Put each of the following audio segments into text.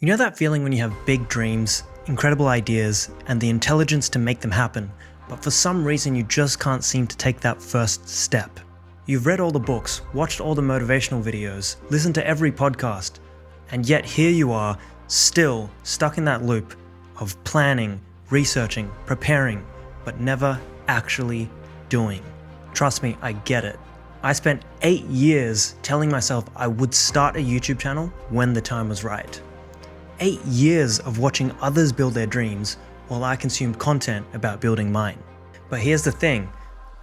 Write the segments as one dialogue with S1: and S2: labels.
S1: You know that feeling when you have big dreams, incredible ideas, and the intelligence to make them happen, but for some reason you just can't seem to take that first step? You've read all the books, watched all the motivational videos, listened to every podcast, and yet here you are, still stuck in that loop of planning, researching, preparing, but never actually doing. Trust me, I get it. I spent 8 years telling myself I would start a YouTube channel when the time was right. 8 years of watching others build their dreams while I consumed content about building mine. But here's the thing,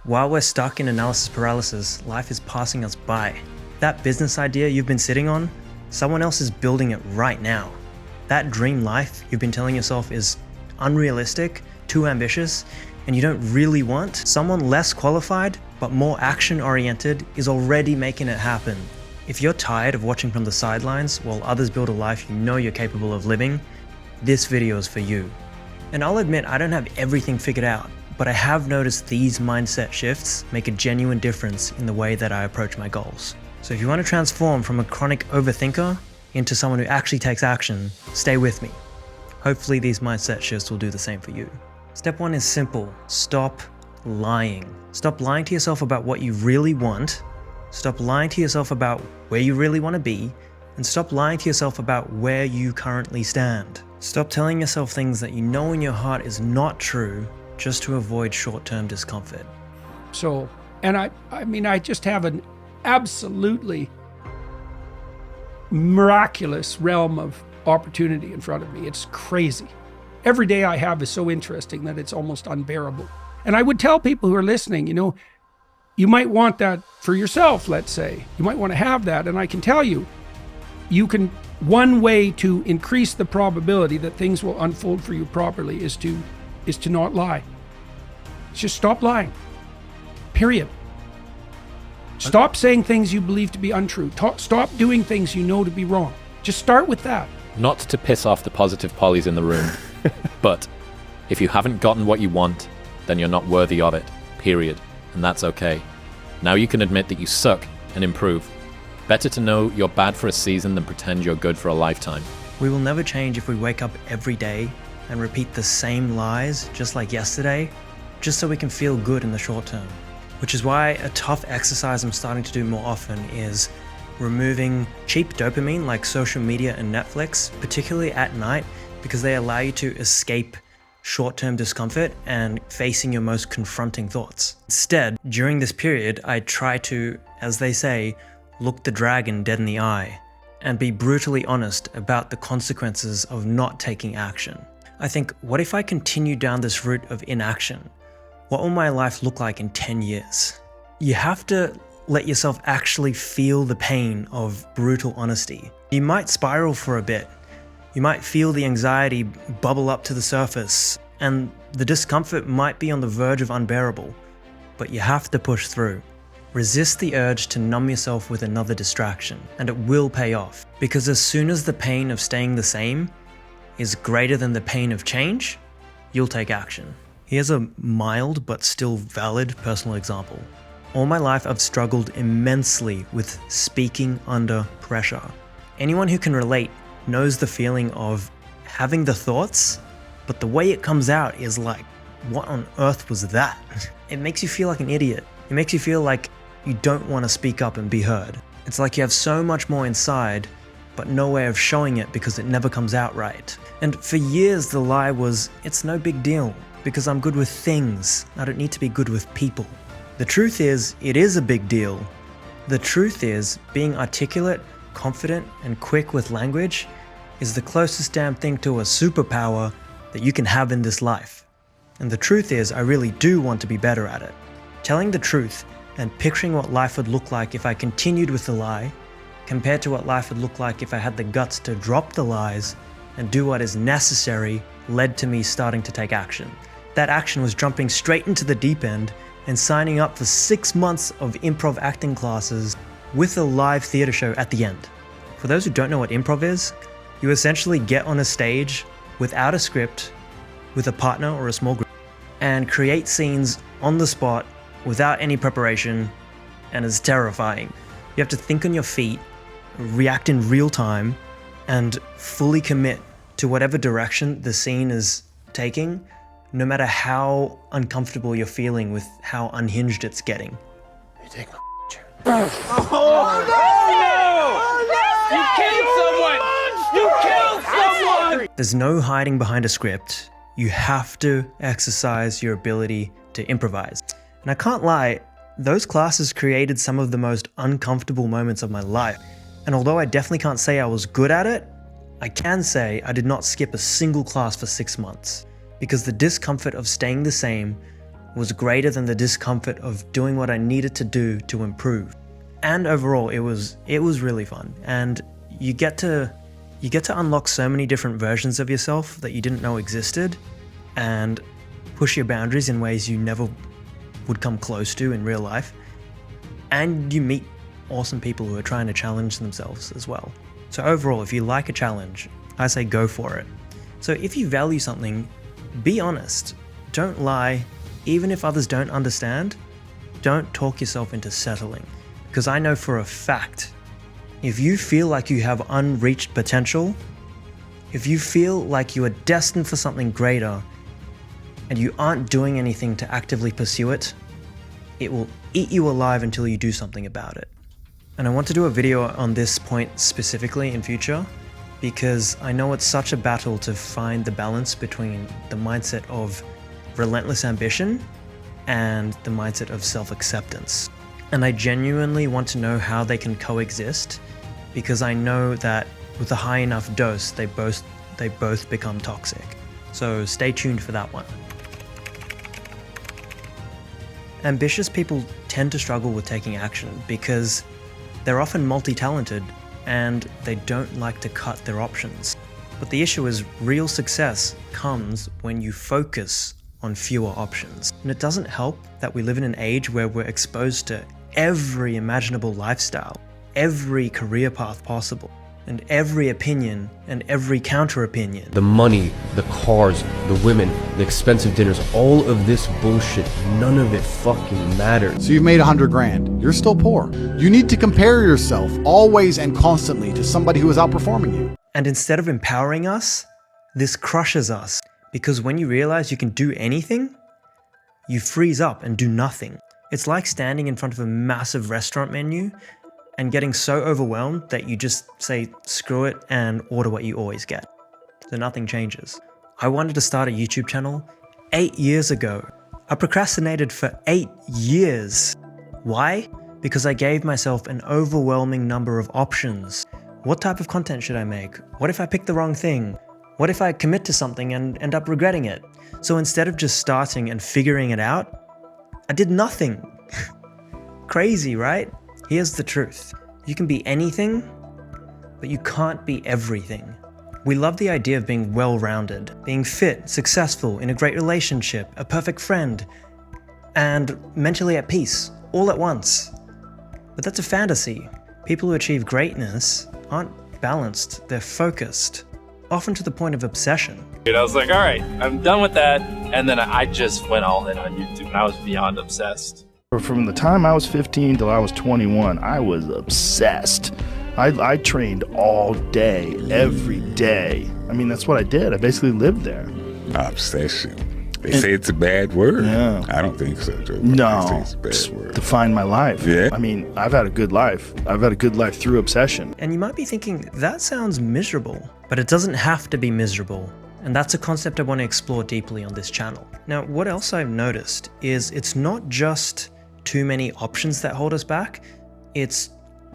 S1: while we're stuck in analysis paralysis, life is passing us by. That business idea you've been sitting on, someone else is building it right now. That dream life you've been telling yourself is unrealistic, too ambitious, and you don't really want, someone less qualified but more action-oriented is already making it happen. If you're tired of watching from the sidelines while others build a life you know you're capable of living, this video is for you. And I'll admit I don't have everything figured out, but I have noticed these mindset shifts make a genuine difference in the way that I approach my goals. So if you want to transform from a chronic overthinker into someone who actually takes action, stay with me. Hopefully these mindset shifts will do the same for you. Step 1 is simple. Stop lying. Stop lying to yourself about what you really want. Stop lying to yourself about where you really want to be, and stop lying to yourself about where you currently stand. Stop telling yourself things that you know in your heart is not true just to avoid short-term discomfort.
S2: So, and I just have an absolutely miraculous realm of opportunity in front of me. It's crazy. Every day I have is so interesting that it's almost unbearable. And I would tell people who are listening, you might want that for yourself, let's say. You might want to have that. And I can tell you, one way to increase the probability that things will unfold for you properly is to not lie. Just stop lying. Period. Stop saying things you believe to be untrue. Stop doing things you know to be wrong. Just start with that.
S3: Not to piss off the positive polys in the room, but if you haven't gotten what you want, then you're not worthy of it. Period. And that's okay. Now you can admit that you suck and improve. Better to know you're bad for a season than pretend you're good for a lifetime.
S1: We will never change if we wake up every day and repeat the same lies just like yesterday, just so we can feel good in the short term. Which is why a tough exercise I'm starting to do more often is removing cheap dopamine like social media and Netflix, particularly at night, because they allow you to escape short-term discomfort and facing your most confronting thoughts. Instead, during this period, I try to, as they say, look the dragon dead in the eye and be brutally honest about the consequences of not taking action. I think, what if I continue down this route of inaction? What will my life look like in 10 years? You have to let yourself actually feel the pain of brutal honesty. You might spiral for a bit. You might feel the anxiety bubble up to the surface, and the discomfort might be on the verge of unbearable, but you have to push through. Resist the urge to numb yourself with another distraction, and it will pay off, because as soon as the pain of staying the same is greater than the pain of change, you'll take action. Here's a mild but still valid personal example. All my life I've struggled immensely with speaking under pressure. Anyone who can relate knows the feeling of having the thoughts, but the way it comes out is like, what on earth was that? It makes you feel like an idiot. It makes you feel like you don't want to speak up and be heard. It's like you have so much more inside, but no way of showing it because it never comes out right. And for years the lie was, it's no big deal, because I'm good with things. I don't need to be good with people. The truth is, it is a big deal. The truth is, being articulate, confident, and quick with language is the closest damn thing to a superpower that you can have in this life. And the truth is, I really do want to be better at it. Telling the truth and picturing what life would look like if I continued with the lie, compared to what life would look like if I had the guts to drop the lies and do what is necessary, led to me starting to take action. That action was jumping straight into the deep end and signing up for 6 months of improv acting classes with a live theater show at the end. For those who don't know what improv is, you essentially get on a stage without a script, with a partner or a small group, and create scenes on the spot without any preparation, and it's terrifying. You have to think on your feet, react in real time, and fully commit to whatever direction the scene is taking, no matter how uncomfortable you're feeling with how unhinged it's getting.
S4: You take my chair.
S1: There's no hiding behind a script. You have to exercise your ability to improvise. And I can't lie, those classes created some of the most uncomfortable moments of my life. And although I definitely can't say I was good at it, I can say I did not skip a single class for 6 months, because the discomfort of staying the same was greater than the discomfort of doing what I needed to do to improve. And overall, it was really fun. And you get to unlock so many different versions of yourself that you didn't know existed, and push your boundaries in ways you never would come close to in real life. And you meet awesome people who are trying to challenge themselves as well. So overall, if you like a challenge, I say go for it. So if you value something, be honest. Don't lie. Even if others don't understand, don't talk yourself into settling. Because I know for a fact, if you feel like you have unreached potential, if you feel like you are destined for something greater, and you aren't doing anything to actively pursue it, it will eat you alive until you do something about it. And I want to do a video on this point specifically in future, because I know it's such a battle to find the balance between the mindset of relentless ambition and the mindset of self-acceptance. And I genuinely want to know how they can coexist, because I know that with a high enough dose, they both become toxic. So stay tuned for that one. Ambitious people tend to struggle with taking action because they're often multi-talented and they don't like to cut their options. But the issue is, real success comes when you focus on fewer options. And it doesn't help that we live in an age where we're exposed to every imaginable lifestyle, every career path possible, and every opinion and every counter-opinion.
S4: The money, the cars, the women, the expensive dinners, all of this bullshit, none of it fucking matters.
S5: So you've made 100 grand. You're still poor. You need to compare yourself always and constantly to somebody who is outperforming you.
S1: And instead of empowering us, this crushes us. Because when you realize you can do anything, you freeze up and do nothing. It's like standing in front of a massive restaurant menu and getting so overwhelmed that you just say screw it and order what you always get. So nothing changes. I wanted to start a YouTube channel 8 years ago. I procrastinated for 8 years. Why? Because I gave myself an overwhelming number of options. What type of content should I make? What if I pick the wrong thing? What if I commit to something and end up regretting it? So instead of just starting and figuring it out, I did nothing. Crazy, right? Here's the truth. You can be anything, but you can't be everything. We love the idea of being well-rounded, being fit, successful, in a great relationship, a perfect friend, and mentally at peace, all at once. But that's a fantasy. People who achieve greatness aren't balanced, they're focused, often to the point of obsession.
S6: I was like, all right, I'm done with that. And then I just went all in on YouTube and I was beyond obsessed.
S7: From the time I was 15 till I was 21, I was obsessed. I trained all day, every day. I mean, that's what I did. I basically lived there.
S8: Obsession. They say it's a bad word.
S7: Yeah.
S8: I don't think so, Joe.
S7: No,
S8: I think it's a bad word.
S7: Define my life.
S8: Yeah.
S7: I mean, I've had a good life. I've had a good life through obsession.
S1: And you might be thinking, that sounds miserable. But it doesn't have to be miserable. And that's a concept I want to explore deeply on this channel. Now, what else I've noticed is it's not just too many options that hold us back, it's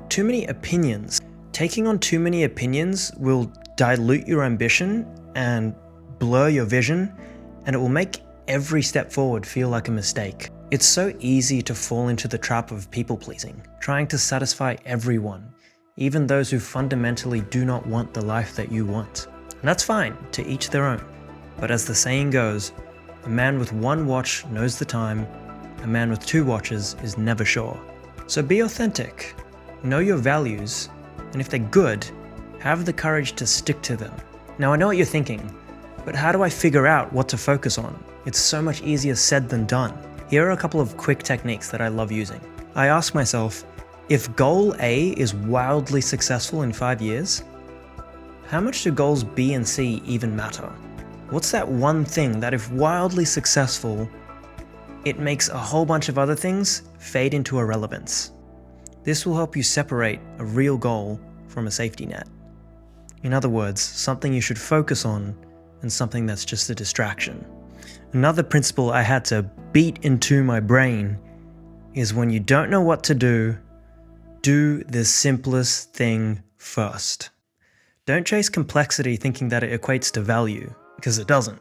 S1: too many opinions. Taking on too many opinions will dilute your ambition and blur your vision, and it will make every step forward feel like a mistake. It's so easy to fall into the trap of people-pleasing, trying to satisfy everyone, even those who fundamentally do not want the life that you want. And that's fine, to each their own. But as the saying goes, a man with one watch knows the time, a man with 2 watches is never sure. So be authentic, know your values, and if they're good, have the courage to stick to them. Now I know what you're thinking, but how do I figure out what to focus on? It's so much easier said than done. Here are a couple of quick techniques that I love using. I ask myself, if goal A is wildly successful in 5 years, how much do goals B and C even matter? What's that one thing that if wildly successful, it makes a whole bunch of other things fade into irrelevance? This will help you separate a real goal from a safety net. In other words, something you should focus on and something that's just a distraction. Another principle I had to beat into my brain is when you don't know what to do the simplest thing first. Don't chase complexity thinking that it equates to value, because it doesn't.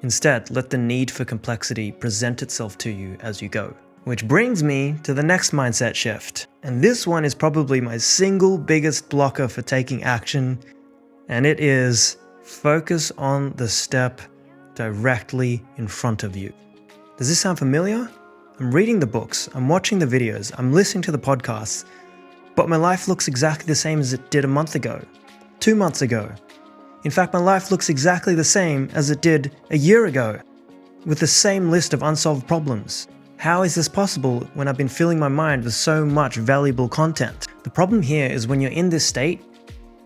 S1: Instead, let the need for complexity present itself to you as you go. Which brings me to the next mindset shift. And this one is probably my single biggest blocker for taking action, and it is focus on the step directly in front of you. Does this sound familiar? I'm reading the books, I'm watching the videos, I'm listening to the podcasts, but my life looks exactly the same as it did a month ago, 2 months ago. In fact, my life looks exactly the same as it did a year ago, with the same list of unsolved problems. How is this possible when I've been filling my mind with so much valuable content? The problem here is when you're in this state,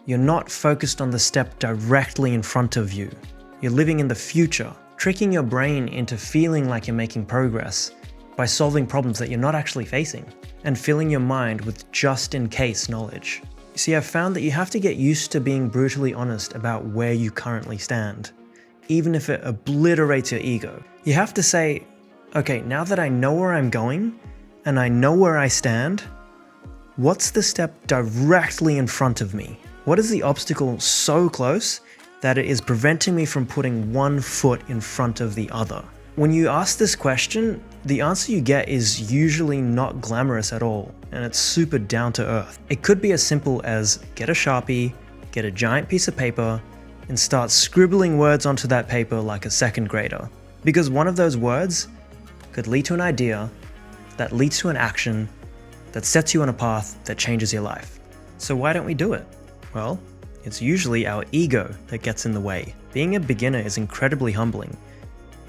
S1: you're not focused on the step directly in front of you. You're living in the future, tricking your brain into feeling like you're making progress by solving problems that you're not actually facing, and filling your mind with just-in-case knowledge. You see, I've found that you have to get used to being brutally honest about where you currently stand, even if it obliterates your ego. You have to say, okay, now that I know where I'm going, and I know where I stand, what's the step directly in front of me? What is the obstacle so close that it is preventing me from putting one foot in front of the other? When you ask this question, the answer you get is usually not glamorous at all, and it's super down to earth. It could be as simple as get a Sharpie, get a giant piece of paper, and start scribbling words onto that paper like a second grader. Because one of those words could lead to an idea that leads to an action that sets you on a path that changes your life. So why don't we do it? Well, it's usually our ego that gets in the way. Being a beginner is incredibly humbling,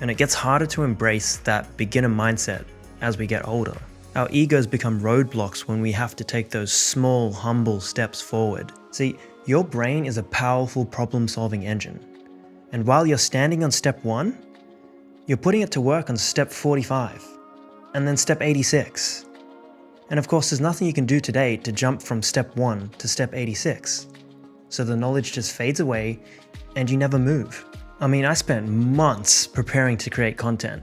S1: and it gets harder to embrace that beginner mindset as we get older. Our egos become roadblocks when we have to take those small, humble steps forward. See, your brain is a powerful problem-solving engine. And while you're standing on step 1, you're putting it to work on step 45, and then step 86. And of course, there's nothing you can do today to jump from step 1 to step 86. So the knowledge just fades away, and you never move. I mean, I spent months preparing to create content.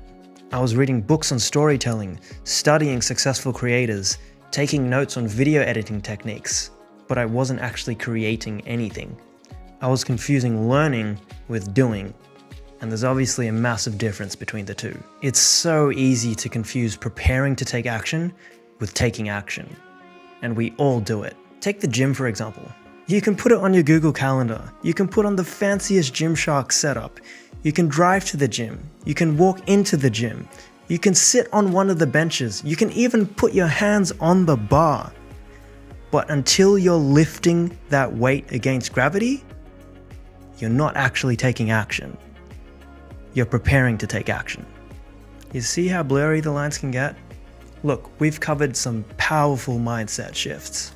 S1: I was reading books on storytelling, studying successful creators, taking notes on video editing techniques, but I wasn't actually creating anything. I was confusing learning with doing, and there's obviously a massive difference between the two. It's so easy to confuse preparing to take action with taking action, and we all do it. Take the gym, for example. You can put it on your Google Calendar. You can put on the fanciest Gymshark setup. You can drive to the gym. You can walk into the gym. You can sit on one of the benches. You can even put your hands on the bar. But until you're lifting that weight against gravity, you're not actually taking action. You're preparing to take action. You see how blurry the lines can get? Look, we've covered some powerful mindset shifts.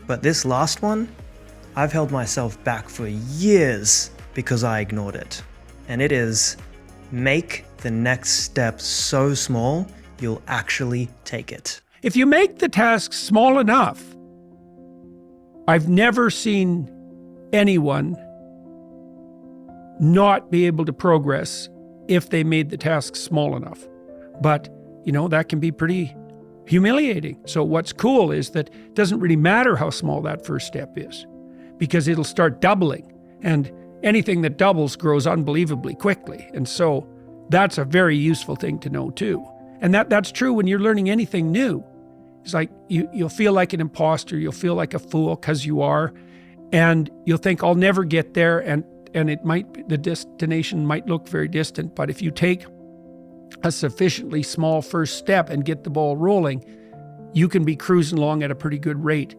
S1: But this last one, I've held myself back for years because I ignored it. And it is, make the next step so small, you'll actually take it.
S2: If you make the task small enough, I've never seen anyone not be able to progress if they made the task small enough. But, that can be pretty humiliating. So what's cool is that it doesn't really matter how small that first step is, because it'll start doubling, and anything that doubles grows unbelievably quickly. And so that's a very useful thing to know too. And that's true when you're learning anything new. It's like you'll feel like an imposter, you'll feel like a fool, because you are, and you'll think, I'll never get there, and the destination might look very distant, but if you take a sufficiently small first step and get the ball rolling, you can be cruising along at a pretty good rate,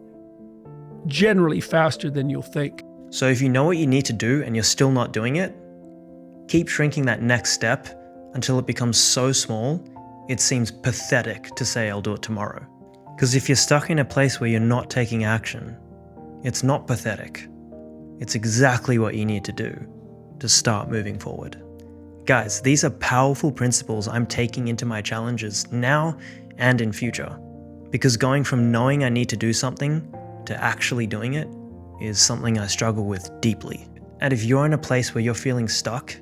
S2: generally faster than you'll think.
S1: So if you know what you need to do and you're still not doing it, keep shrinking that next step until it becomes so small, it seems pathetic to say I'll do it tomorrow. Because if you're stuck in a place where you're not taking action, it's not pathetic. It's exactly what you need to do to start moving forward. Guys, these are powerful principles I'm taking into my challenges now and in future. Because going from knowing I need to do something to actually doing it is something I struggle with deeply. And if you're in a place where you're feeling stuck,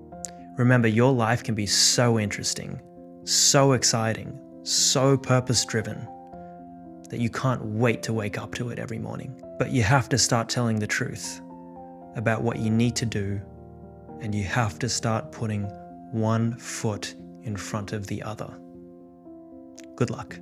S1: remember your life can be so interesting, so exciting, so purpose-driven that you can't wait to wake up to it every morning. But you have to start telling the truth about what you need to do, and you have to start putting one foot in front of the other. Good luck.